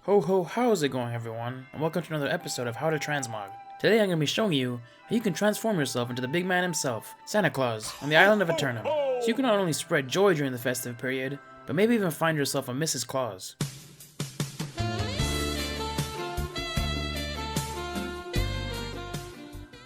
Ho ho, how's it going everyone, and welcome to another episode of How to Transmog. Today I'm going to be showing you how you can transform yourself into the big man himself, Santa Claus, on the island of Aeternum. So you can not only spread joy during the festive period, but maybe even find yourself a Mrs. Claus.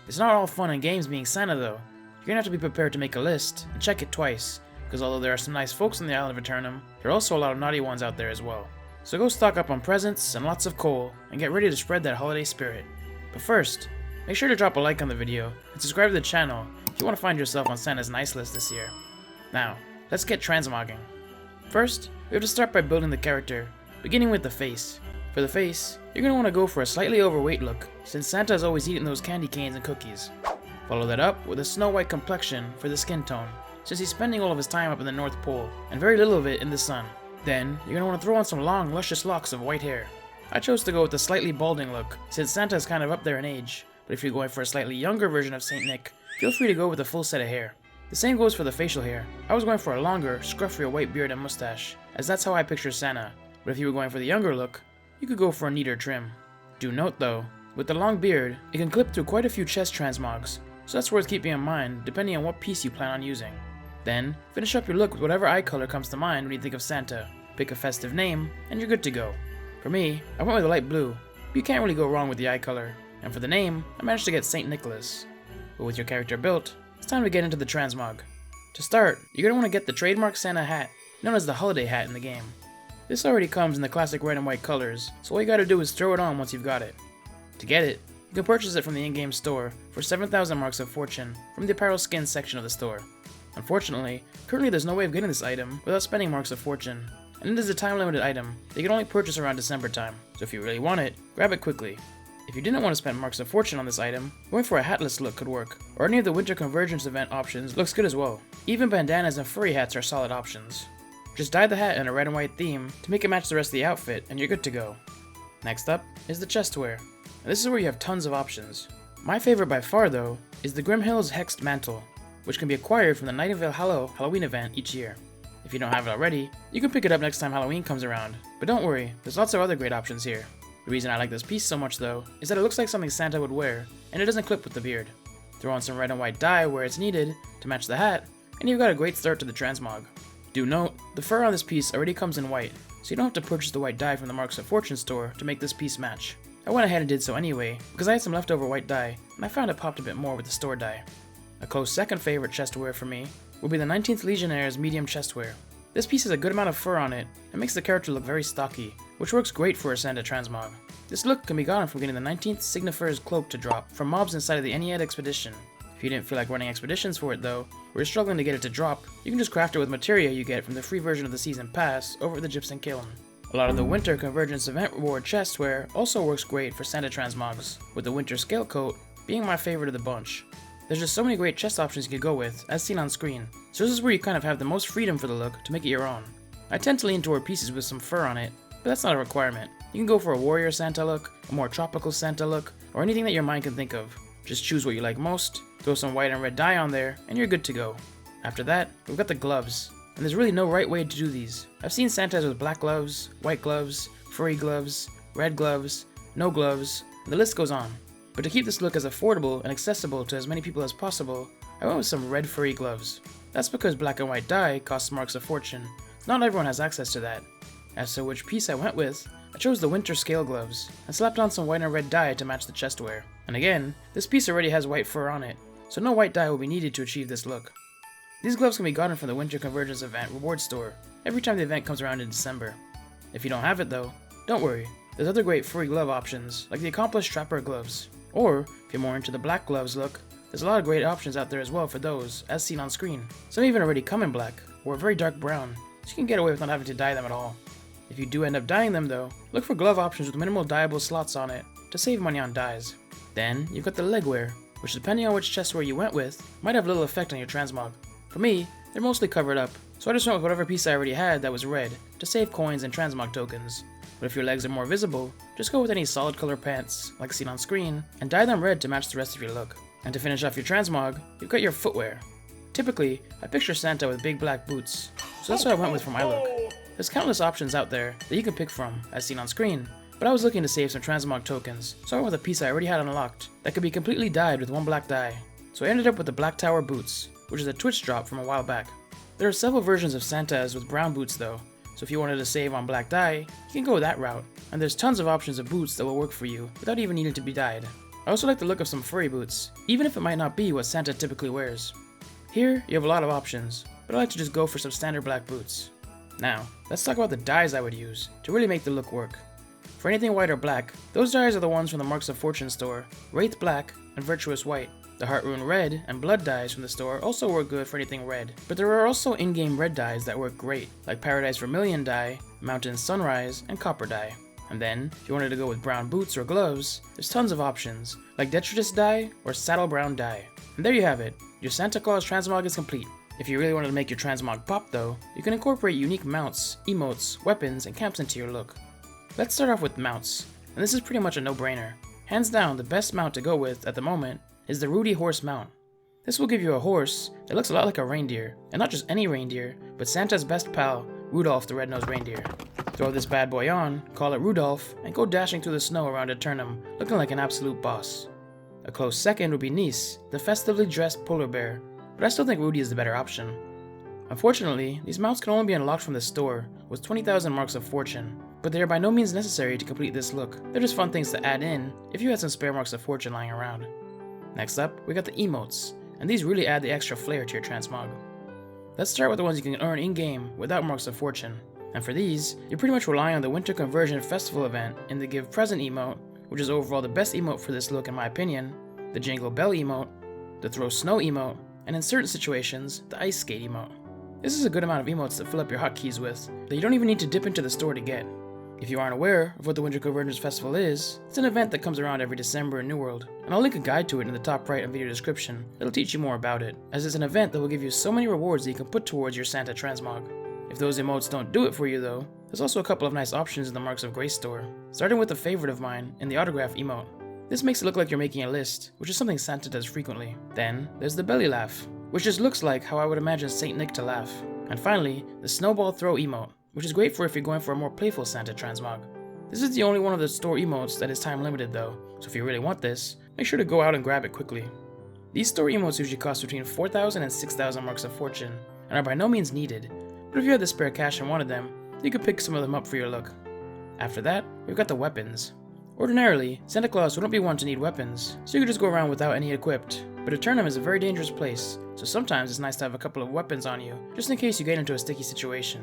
It's not all fun and games being Santa though. You're going to have to be prepared to make a list, and check it twice, because although there are some nice folks on the island of Aeternum, there are also a lot of naughty ones out there as well. So go stock up on presents and lots of coal, and get ready to spread that holiday spirit. But first, make sure to drop a like on the video, and subscribe to the channel if you want to find yourself on Santa's nice list this year. Now, let's get transmogging. First, we have to start by building the character, beginning with the face. For the face, you're going to want to go for a slightly overweight look, since Santa is always eating those candy canes and cookies. Follow that up with a snow white complexion for the skin tone, since he's spending all of his time up in the North Pole, and very little of it in the sun. Then, you're going to want to throw on some long, luscious locks of white hair. I chose to go with the slightly balding look, since Santa is kind of up there in age, but if you're going for a slightly younger version of Saint Nick, feel free to go with a full set of hair. The same goes for the facial hair. I was going for a longer, scruffier white beard and mustache, as that's how I picture Santa, but if you were going for the younger look, you could go for a neater trim. Do note though, with the long beard, it can clip through quite a few chest transmogs, so that's worth keeping in mind depending on what piece you plan on using. Then, finish up your look with whatever eye color comes to mind when you think of Santa. Pick a festive name, and you're good to go. For me, I went with a light blue, but you can't really go wrong with the eye color, and for the name, I managed to get St. Nicholas. But with your character built, it's time to get into the transmog. To start, you're going to want to get the trademark Santa hat, known as the holiday hat in the game. This already comes in the classic red and white colors, so all you gotta do is throw it on once you've got it. To get it, you can purchase it from the in-game store for 7,000 marks of fortune from the apparel skins section of the store. Unfortunately, currently there's no way of getting this item without spending marks of fortune, and it is a time-limited item that you can only purchase around December time, so if you really want it, grab it quickly. If you didn't want to spend marks of fortune on this item, going for a hatless look could work, or any of the winter Convergence event options looks good as well. Even bandanas and furry hats are solid options. Just dye the hat in a red and white theme to make it match the rest of the outfit, and you're good to go. Next up is the chest wear, and this is where you have tons of options. My favorite by far though, is the Grimhill's Hexed Mantle, which can be acquired from the Nightingale Hallow Halloween event each year. If you don't have it already, you can pick it up next time Halloween comes around, but don't worry, there's lots of other great options here. The reason I like this piece so much though, is that it looks like something Santa would wear, and it doesn't clip with the beard. Throw on some red and white dye where it's needed to match the hat, and you've got a great start to the transmog. Do note, the fur on this piece already comes in white, so you don't have to purchase the white dye from the Marks of Fortune store to make this piece match. I went ahead and did so anyway, because I had some leftover white dye, and I found it popped a bit more with the store dye. A close second favorite chest wear for me will be the 19th Legionnaire's medium chest wear. This piece has a good amount of fur on it, and makes the character look very stocky, which works great for a Santa transmog. This look can be gotten from getting the 19th Signifer's cloak to drop from mobs inside of the Ennead expedition. If you didn't feel like running expeditions for it though, or you're struggling to get it to drop, you can just craft it with materia you get from the free version of the Season Pass over at the Gypsum Kiln. A lot of the Winter Convergence event reward chest wear also works great for Santa transmogs, with the Winter Scale Coat being my favorite of the bunch. There's just so many great chest options you could go with, as seen on screen, so this is where you kind of have the most freedom for the look to make it your own. I tend to lean toward pieces with some fur on it, but that's not a requirement. You can go for a warrior Santa look, a more tropical Santa look, or anything that your mind can think of. Just choose what you like most, throw some white and red dye on there, and you're good to go. After that, we've got the gloves, and there's really no right way to do these. I've seen Santas with black gloves, white gloves, furry gloves, red gloves, no gloves, and the list goes on. But to keep this look as affordable and accessible to as many people as possible, I went with some red furry gloves. That's because black and white dye costs marks of fortune, so not everyone has access to that. As to which piece I went with, I chose the winter scale gloves, and slapped on some white and red dye to match the chest wear. And again, this piece already has white fur on it, so no white dye will be needed to achieve this look. These gloves can be gotten from the Winter Convergence event reward store every time the event comes around in December. If you don't have it though, don't worry, there's other great furry glove options like the Accomplished Trapper gloves. Or, if you're more into the black gloves look, there's a lot of great options out there as well for those, as seen on screen. Some even already come in black, or a very dark brown, so you can get away with not having to dye them at all. If you do end up dyeing them though, look for glove options with minimal dyeable slots on it to save money on dyes. Then, you've got the leg wear, which depending on which chest wear you went with, might have little effect on your transmog. For me, they're mostly covered up, so I just went with whatever piece I already had that was red to save coins and transmog tokens. But if your legs are more visible, just go with any solid color pants, like seen on screen, and dye them red to match the rest of your look. And to finish off your transmog, you've got your footwear. Typically, I picture Santa with big black boots, so that's what I went with for my look. There's countless options out there that you can pick from, as seen on screen, but I was looking to save some Transmog tokens, so I went with a piece I already had unlocked that could be completely dyed with one black dye. So I ended up with the Black Tower boots, which is a Twitch drop from a while back. There are several versions of Santas with brown boots though, so if you wanted to save on black dye, you can go that route, and there's tons of options of boots that will work for you without even needing to be dyed. I also like the look of some furry boots, even if it might not be what Santa typically wears. Here, you have a lot of options, but I like to just go for some standard black boots. Now, let's talk about the dyes I would use to really make the look work. For anything white or black, those dyes are the ones from the Marks of Fortune store, Wraith Black and Virtuous White. The Heartrune Red and Blood dyes from the store also work good for anything red, but there are also in-game red dyes that work great, like Paradise Vermilion dye, Mountain Sunrise, and Copper dye. And then, if you wanted to go with brown boots or gloves, there's tons of options, like Detritus dye or Saddle Brown dye. And there you have it, your Santa Claus Transmog is complete. If you really wanted to make your Transmog pop though, you can incorporate unique mounts, emotes, weapons, and camps into your look. Let's start off with mounts, and this is pretty much a no-brainer. Hands down, the best mount to go with at the moment is the Rudy Horse mount. This will give you a horse that looks a lot like a reindeer, and not just any reindeer, but Santa's best pal, Rudolph the Red-Nosed Reindeer. Throw this bad boy on, call it Rudolph, and go dashing through the snow around Aeternum, looking like an absolute boss. A close second would be Nice, the festively dressed polar bear, but I still think Rudy is the better option. Unfortunately, these mounts can only be unlocked from the store, with 20,000 Marks of Fortune, but they are by no means necessary to complete this look. They're just fun things to add in if you had some spare Marks of Fortune lying around. Next up, we got the emotes, and these really add the extra flair to your Transmog. Let's start with the ones you can earn in-game without Marks of Fortune, and for these, you're pretty much relying on the Winter Conversion Festival event in the Give Present emote, which is overall the best emote for this look in my opinion, the Jingle Bell emote, the Throw Snow emote, and in certain situations, the Ice Skate emote. This is a good amount of emotes to fill up your hotkeys with, that you don't even need to dip into the store to get. If you aren't aware of what the Winter Convergence Festival is, it's an event that comes around every December in New World, and I'll link a guide to it in the top right and video description that'll teach you more about it, as it's an event that will give you so many rewards that you can put towards your Santa Transmog. If those emotes don't do it for you though, there's also a couple of nice options in the Marks of Grace store, starting with a favorite of mine in the autograph emote. This makes it look like you're making a list, which is something Santa does frequently. Then, there's the belly laugh, which just looks like how I would imagine Saint Nick to laugh. And finally, the snowball throw emote, which is great for if you're going for a more playful Santa Transmog. This is the only one of the store emotes that is time limited though, so if you really want this, make sure to go out and grab it quickly. These store emotes usually cost between 4,000 and 6,000 Marks of Fortune, and are by no means needed, but if you had the spare cash and wanted them, you could pick some of them up for your look. After that, we've got the weapons. Ordinarily, Santa Claus wouldn't be one to need weapons, so you could just go around without any equipped, but Aeternum is a very dangerous place, so sometimes it's nice to have a couple of weapons on you, just in case you get into a sticky situation.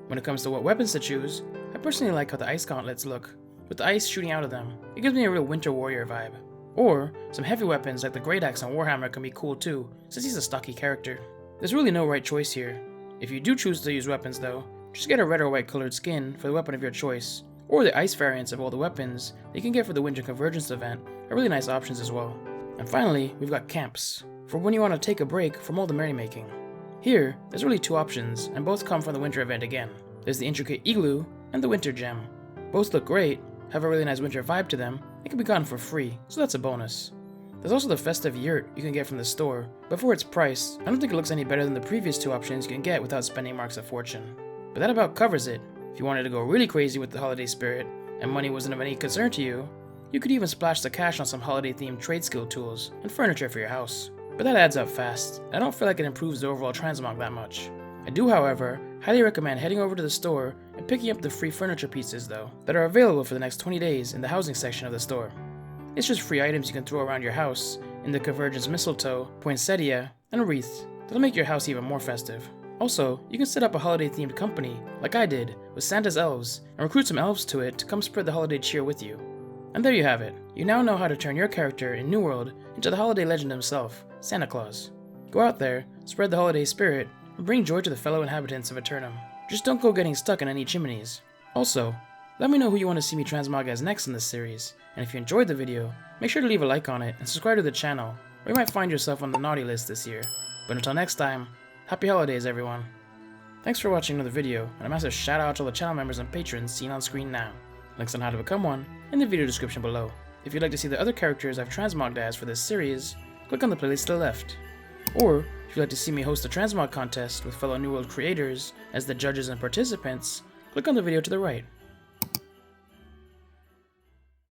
When it comes to what weapons to choose, I personally like how the ice gauntlets look, with the ice shooting out of them. It gives me a real winter warrior vibe. Or, some heavy weapons like the Great Axe and Warhammer can be cool too, since he's a stocky character. There's really no right choice here. If you do choose to use weapons though, just get a red or white colored skin for the weapon of your choice, or the ice variants of all the weapons that you can get for the Winter Convergence event are really nice options as well. And finally, we've got camps, for when you want to take a break from all the merrymaking. Here, there's really two options, and both come from the winter event again. There's the Intricate Igloo and the Winter Gem. Both look great, have a really nice winter vibe to them, and can be gotten for free, so that's a bonus. There's also the Festive Yurt you can get from the store, but for its price, I don't think it looks any better than the previous two options you can get without spending Marks of Fortune. But that about covers it. If you wanted to go really crazy with the holiday spirit, and money wasn't of any concern to you, you could even splash the cash on some holiday-themed trade skill tools and furniture for your house. But that adds up fast, and I don't feel like it improves the overall Transmog that much. I do, however, highly recommend heading over to the store and picking up the free furniture pieces though, that are available for the next 20 days in the housing section of the store. It's just free items you can throw around your house in the Convergence mistletoe, poinsettia, and a wreath that'll make your house even more festive. Also, you can set up a holiday-themed company, like I did, with Santa's elves, and recruit some elves to it to come spread the holiday cheer with you. And there you have it. You now know how to turn your character in New World into the holiday legend himself, Santa Claus. Go out there, spread the holiday spirit, and bring joy to the fellow inhabitants of Aeternum. Just don't go getting stuck in any chimneys. Also, let me know who you want to see me transmog as next in this series, and if you enjoyed the video, make sure to leave a like on it and subscribe to the channel, or you might find yourself on the naughty list this year. But until next time, happy holidays everyone. Thanks for watching another video, and a massive shout out to all the channel members and patrons seen on screen now. Links on how to become one in the video description below. If you'd like to see the other characters I've transmogged as for this series, click on the playlist to the left. Or, if you'd like to see me host a transmog contest with fellow New World creators as the judges and participants, click on the video to the right.